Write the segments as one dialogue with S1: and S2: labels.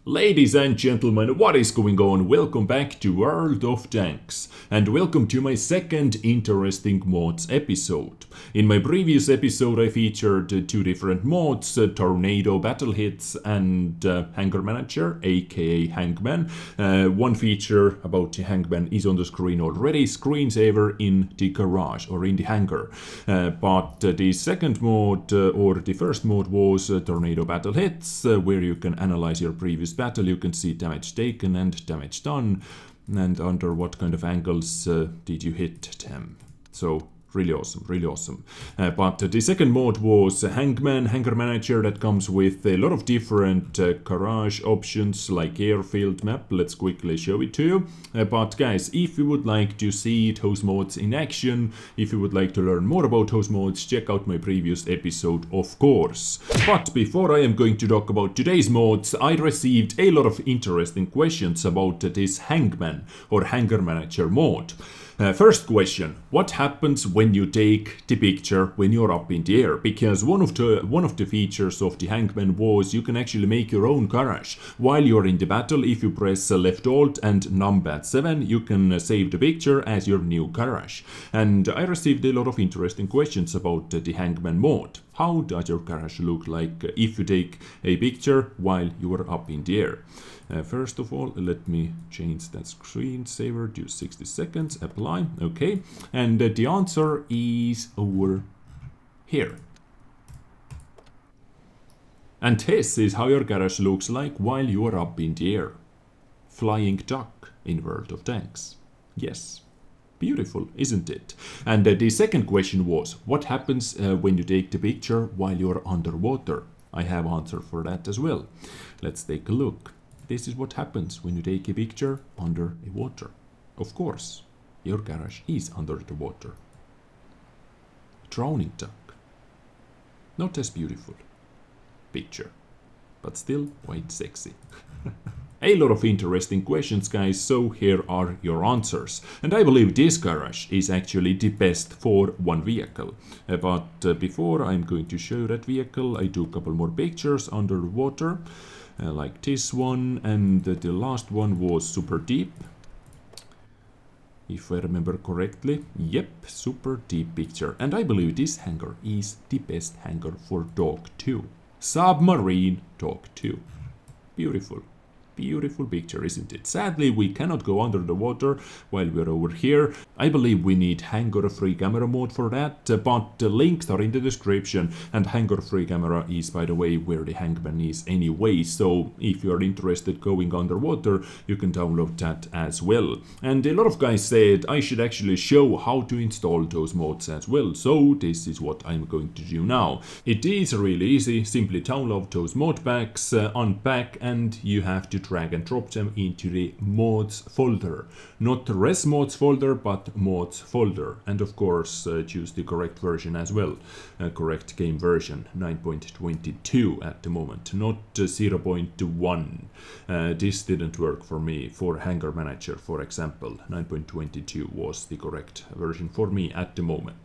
S1: Ladies and gentlemen, what is going on? Welcome back to World of Tanks and welcome to my second interesting mods episode. In my previous episode I featured two different mods, Tornado Battle Hits and Hangar Manager, aka Hangman. One feature about the Hangman is on the screen already, screensaver in the garage or in the hangar. But the second mod or the first mod was Tornado Battle Hits, where you can analyze your previous battle, you can see damage taken and damage done, and under what kind of angles did you hit them. So really awesome, really awesome. But the second mod was Hangar Manager, that comes with a lot of different garage options like airfield map. Let's quickly show it to you. But guys, if you would like to see those mods in action, if you would like to learn more about those mods, check out my previous episode, of course. But before I am going to talk about today's mods, I received a lot of interesting questions about this Hangman or Hangar Manager mod. First question, what happens when you take the picture when you're up in the air? Because one of the features of the Hangman was you can actually make your own garage. While you're in the battle, if you press left alt and numpad 7, you can save the picture as your new garage. And I received a lot of interesting questions about the Hangman mod. How does your garage look like if you take a picture while you are up in the air? First of all, let me change that screensaver to 60 seconds, apply, okay. And the answer is over here. And this is how your garage looks like while you are up in the air. Flying duck in World of Tanks. Yes. Beautiful, isn't it? And the second question was, what happens when you take the picture while you're underwater? I have an answer for that as well. Let's take a look. This is what happens when you take a picture under the water. Of course, your garage is under the water. Drowning duck. Not as beautiful picture, but still quite sexy. A lot of interesting questions, guys, so here are your answers. And I believe this garage is actually the best for one vehicle. But before I'm going to show that vehicle, I do a couple more pictures underwater, like this one, and the last one was super deep. If I remember correctly, yep, super deep picture. And I believe this hangar is the best hangar for Dog 2. Submarine Dog 2. Beautiful. Beautiful picture, isn't it? Sadly, we cannot go under the water while we're over here. I believe we need Hangar Free Camera mode for that, but the links are in the description, and Hangar Free Camera is, by the way, where the Hangman is anyway, so if you're interested going underwater, you can download that as well. And a lot of guys said I should actually show how to install those mods as well, so this is what I'm going to do now. It is really easy, simply download those mod packs, unpack, and you have to drag and drop them into the mods folder. Not the res mods folder, but mods folder. And of course, choose the correct version as well. Correct game version, 9.22 at the moment, not 0.1. This didn't work for me for Hangar Manager, for example. 9.22 was the correct version for me at the moment.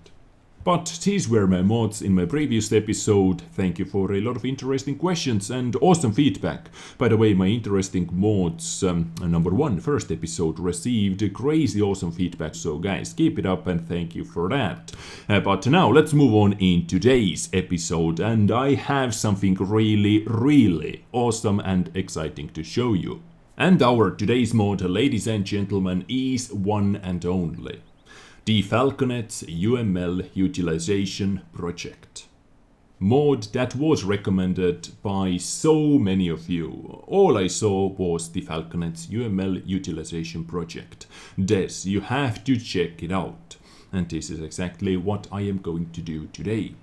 S1: But these were my mods in my previous episode. Thank you for a lot of interesting questions and awesome feedback. By the way, my interesting mods number 1 first episode received crazy awesome feedback, so guys, keep it up and thank you for that. But now let's move on in today's episode, and I have something really awesome and exciting to show you. And our today's mod, ladies and gentlemen, is one and only TheFalkonett's UML Utilization project. Mod that was recommended by so many of you. All I saw was TheFalkonett's UML Utilization project. This, you have to check it out. And this is exactly what I am going to do today.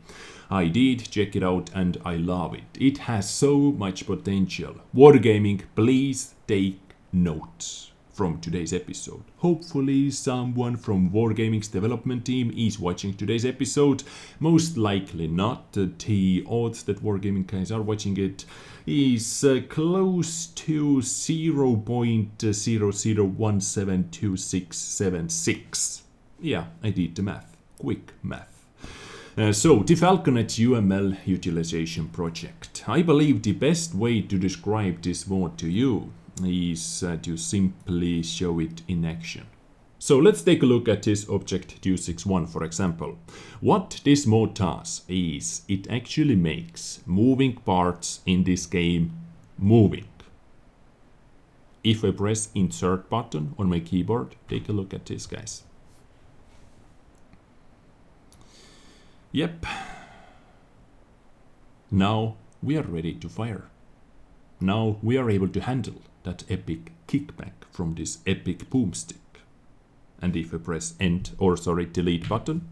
S1: I did check it out and I love it. It has so much potential. Wargaming, please take notes from today's episode. Hopefully someone from Wargaming's development team is watching today's episode. Most likely not. The odds that Wargaming guys are watching it is close to 0.00172676. Yeah, I did the math. Quick math. So, TheFalkonett's UML utilization project. I believe the best way to describe this mod to you is to simply show it in action. So let's take a look at this object 261 for example. What this mod does is it actually makes moving parts in this game moving. If I press insert button on my keyboard, take a look at this, guys. Yep. Now we are ready to fire. Now we are able to handle that epic kickback from this epic boomstick. And if I press delete button,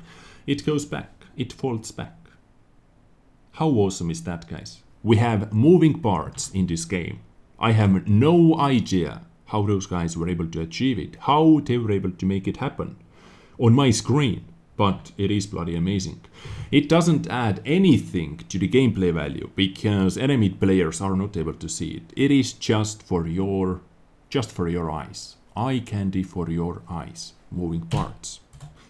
S1: it goes back, it folds back. How awesome is that, guys? We have moving parts in this game. I have no idea how those guys were able to achieve it, how they were able to make it happen on my screen, but it is bloody amazing. It doesn't add anything to the gameplay value because enemy players are not able to see it. It is just for your eyes. Eye candy for your eyes. Moving parts.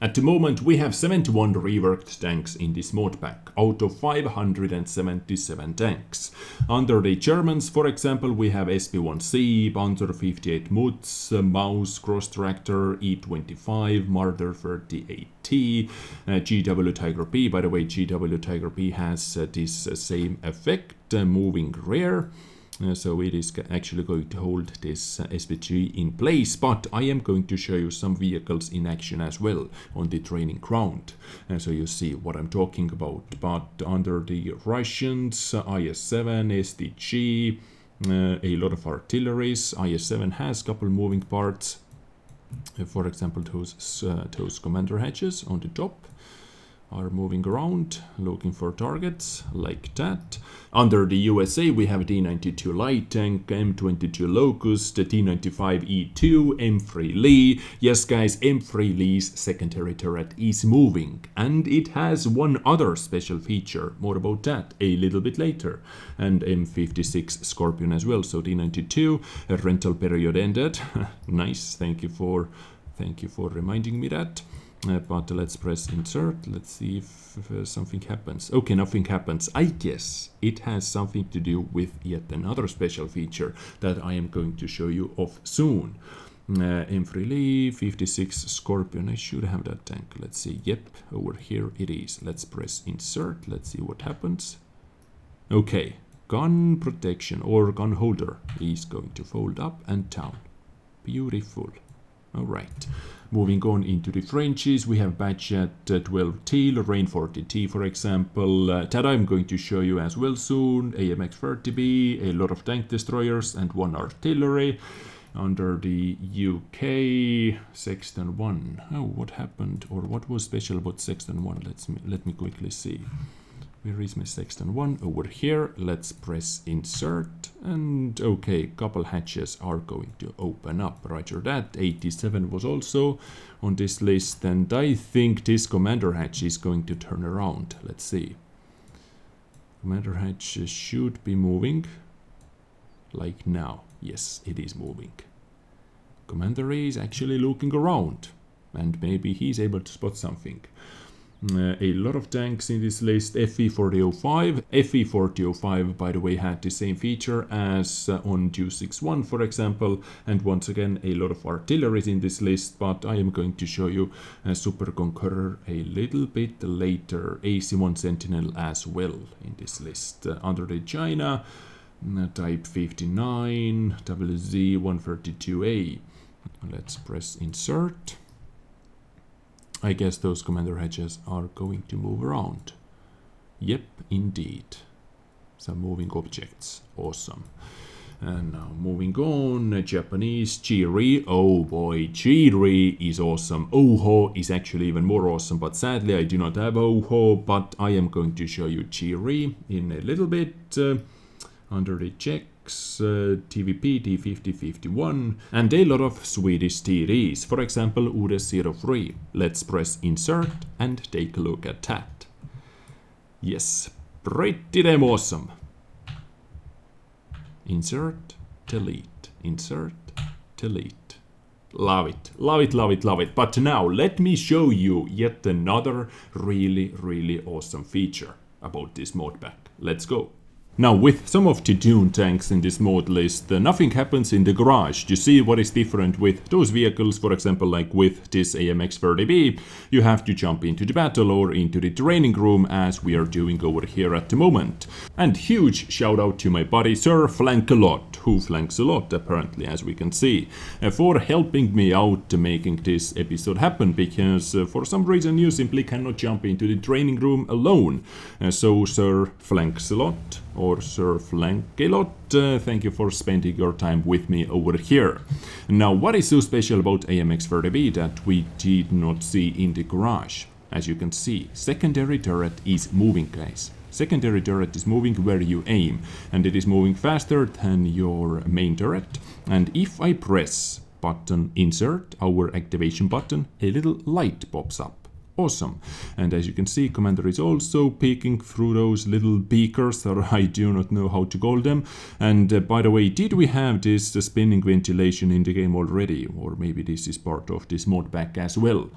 S1: At the moment we have 71 reworked tanks in this mod pack out of 577 tanks. Under the Germans, for example, we have SB1C, Panzer 58 Mutz, Maus, Cross Tractor, E25, Marder 38T, GW Tiger P. By the way, GW Tiger P has this same effect, moving rear. So it is actually going to hold this SVG in place, but I am going to show you some vehicles in action as well on the training ground, so you see what I'm talking about. But under the Russians, IS-7, SDG, a lot of artilleries. IS-7 has a couple moving parts, for example those commander hatches on the top are moving around, looking for targets, like that. Under the USA, we have D92 Light Tank, M22 Locust, the T95E2, M3 Lee. Yes, guys, M3 Lee's secondary turret is moving. And it has one other special feature, more about that a little bit later. And M56 Scorpion as well, so D92, rental period ended. Nice, thank you for reminding me that. But let's press insert. Let's see if something happens. Okay, nothing happens. I guess it has something to do with yet another special feature that I am going to show you of soon. M3 Lee, 56 Scorpion. I should have that tank. Let's see. Yep, over here it is. Let's press insert. Let's see what happens. Okay, gun protection or gun holder is going to fold up and down. Beautiful. Alright, moving on into the Frenchies, we have Badget 12T, Lorraine 40T for example, that I'm going to show you as well soon, AMX 30B, a lot of tank destroyers and one artillery. Under the UK, Sexton 1, oh, what happened, or what was special about Sexton 1, let me quickly see. Where is my Sexton 1? Over here. Let's press insert. And okay, couple hatches are going to open up. Roger that. 87 was also on this list. And I think this commander hatch is going to turn around. Let's see. Commander hatch should be moving. Like now. Yes, it is moving. Commander is actually looking around. And maybe he's able to spot something. A lot of tanks in this list. FE4005. FE4005, by the way, had the same feature as on 261, for example. And once again, a lot of artillery in this list, but I am going to show you a Super Conqueror a little bit later. AC-1 Sentinel as well in this list. Under the China, Type 59, WZ-132A. Let's press insert. I guess those commander hatches are going to move around. Yep, indeed. Some moving objects. Awesome. And now moving on, Japanese Chiri. Oh boy, Chiri is awesome. Oho is actually even more awesome, but sadly I do not have Oho, but I am going to show you Chiri in a little bit. Under the Czechs, TVP, T5051, and a lot of Swedish TDs, for example UD03. Let's press insert and take a look at that. Yes, pretty damn awesome. Insert, delete, insert, delete. Love it, love it, love it, love it. But now let me show you yet another really awesome feature about this mod pack. Let's go. Now, with some of the tuned tanks in this mod list, nothing happens in the garage. You see what is different with those vehicles, for example, like with this AMX-30B, you have to jump into the battle or into the training room as we are doing over here at the moment. And huge shout out to my buddy Sir Flankalot, who flanks a lot apparently, as we can see, for helping me out making this episode happen, because for some reason you simply cannot jump into the training room alone. So Sir Flanks a lot, or Sir Flankalot, thank you for spending your time with me over here. Now, what is so special about AMX-30B that we did not see in the garage? As you can see, secondary turret is moving, guys. Secondary turret is moving where you aim, and it is moving faster than your main turret. And if I press button insert, our activation button, a little light pops up. Awesome. And as you can see, Commander is also peeking through those little beakers, or I do not know how to call them. And by the way, did we have this spinning ventilation in the game already? Or maybe this is part of this mod pack as well.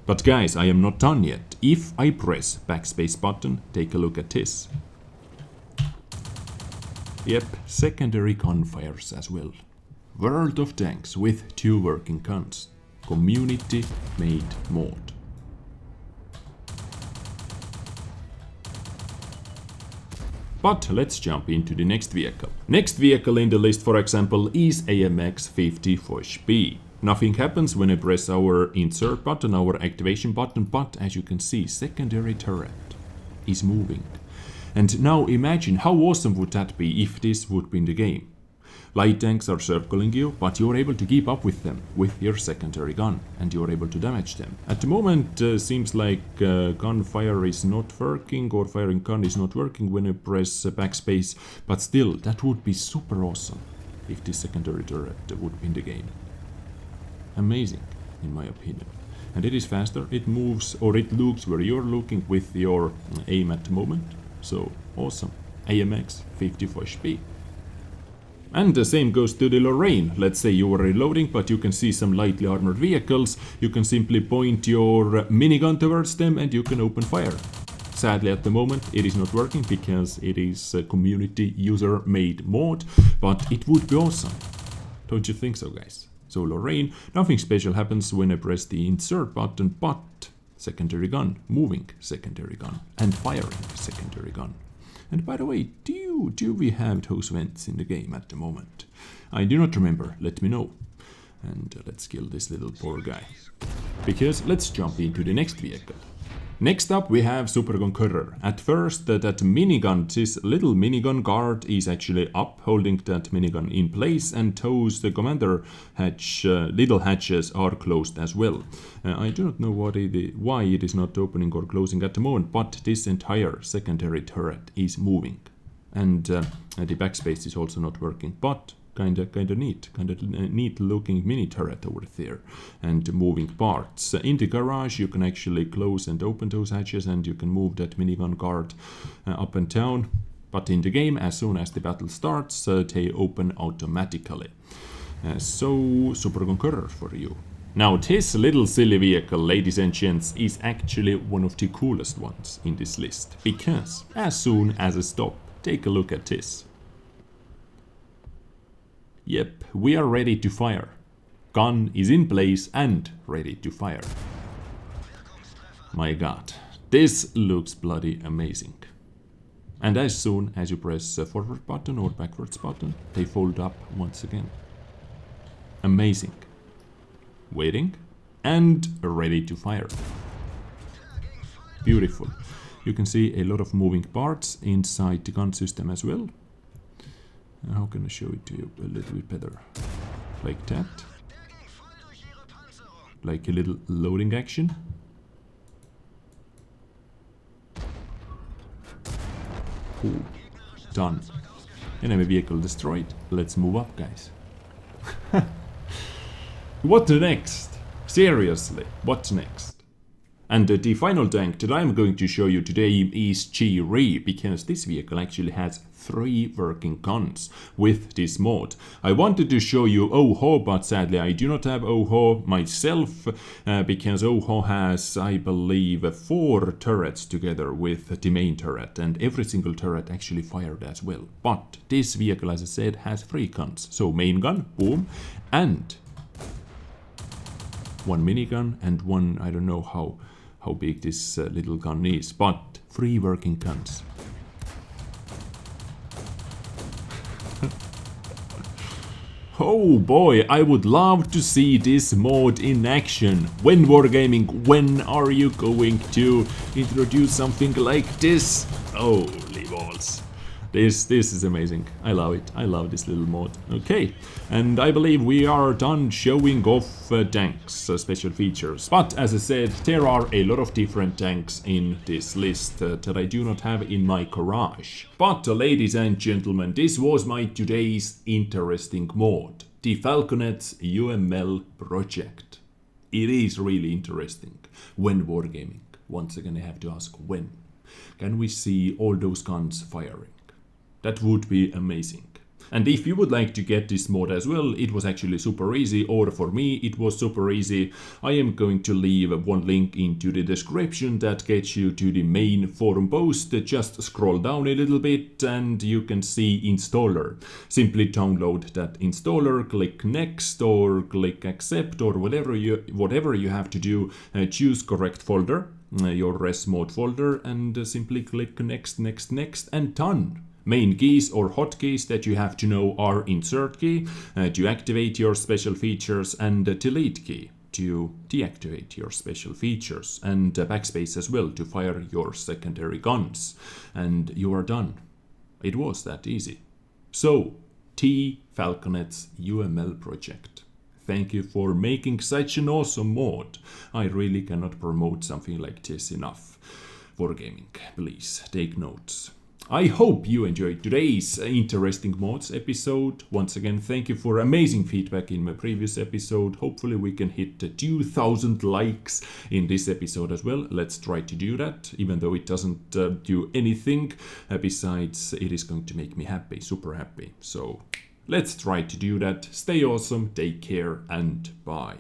S1: But guys, I am not done yet. If I press backspace button, take a look at this. Yep, secondary gunfires as well. World of Tanks with 2 working guns. Community made mod. But let's jump into the next vehicle. Next vehicle in the list, for example, is AMX-50B. Nothing happens when I press our insert button, our activation button, but as you can see, secondary turret is moving. And now imagine how awesome would that be if this would be in the game. Light tanks are circling you, but you're able to keep up with them with your secondary gun, and you're able to damage them. At the moment, seems like gunfire is not working, or firing gun is not working when you press backspace, but still, that would be super awesome if this secondary turret would be in the game. Amazing, in my opinion. And it is faster, it moves, or it looks where you're looking with your aim at the moment. So, awesome. AMX-50B. And the same goes to the Lorraine. Let's say you are reloading, but you can see some lightly armored vehicles. You can simply point your minigun towards them and you can open fire. Sadly, at the moment, it is not working because it is a community user-made mod, but it would be awesome. Don't you think so, guys? So Lorraine, nothing special happens when I press the insert button, but secondary gun, moving secondary gun, and firing secondary gun. And by the way, do we have those vents in the game at the moment? I do not remember, let me know. And let's kill this little poor guy. Because let's jump into the next vehicle. Next up we have Supergun Courier. At first that minigun, this little minigun guard is actually up, holding that minigun in place, and those the commander hatch, little hatches are closed as well. I do not know why it is not opening or closing at the moment, but this entire secondary turret is moving. And the backspace is also not working, but kinda neat looking mini turret over there, and moving parts. In the garage you can actually close and open those hatches, and you can move that minigun guard up and down, but in the game, as soon as the battle starts, they open automatically. So Supergun Courier for you. Now this little silly vehicle, ladies and gents, is actually one of the coolest ones in this list, because as soon as I stop, take a look at this. Yep, we are ready to fire. Gun is in place and ready to fire. My god, this looks bloody amazing. And as soon as you press the forward button or backwards button, they fold up once again. Amazing. Waiting and ready to fire. Beautiful. You can see a lot of moving parts inside the gun system as well. How can I show it to you a little bit better? Like that. Like a little loading action. Cool. Done. Enemy vehicle destroyed. Let's move up, guys. What next? Seriously, what next? And the final tank that I'm going to show you today is G-Re, because this vehicle actually has 3 working guns with this mod. I wanted to show you OHO, but sadly I do not have OHO myself, because OHO has, I believe, 4 turrets together with the main turret, and every single turret actually fired as well. But this vehicle, as I said, has 3 guns. So main gun, boom, and 1 minigun, and 1, I don't know how big this little gun is, but 3 working guns. Oh boy, I would love to see this mod in action. When Wargaming, when are you going to introduce something like this? Holy balls. This is amazing. I love it. I love this little mod. Okay, and I believe we are done showing off tanks, special features. But as I said, there are a lot of different tanks in this list that I do not have in my garage. But ladies and gentlemen, this was my today's interesting mod, TheFalkonett's UML project. It is really interesting. When Wargaming? Once again I have to ask when. Can we see all those guns firing? That would be amazing. And if you would like to get this mod as well, it was actually super easy, or for me it was super easy. I am going to leave one link into the description that gets you to the main forum post. Just scroll down a little bit and you can see installer. Simply download that installer, click next or click accept or whatever you have to do. Choose correct folder, your res mod folder, and simply click next, next, next, and done. Main keys or hotkeys that you have to know are insert key to activate your special features, and delete key to deactivate your special features, and backspace as well to fire your secondary guns. And you are done. It was that easy. So, TheFalkonett's UML project. Thank you for making such an awesome mod. I really cannot promote something like this enough. Wargaming, please take notes. I hope you enjoyed today's interesting mods episode. Once again, thank you for amazing feedback in my previous episode. Hopefully we can hit 2,000 likes in this episode as well. Let's try to do that, even though it doesn't do anything. Besides, it is going to make me happy, super happy. So let's try to do that. Stay awesome, take care, and bye.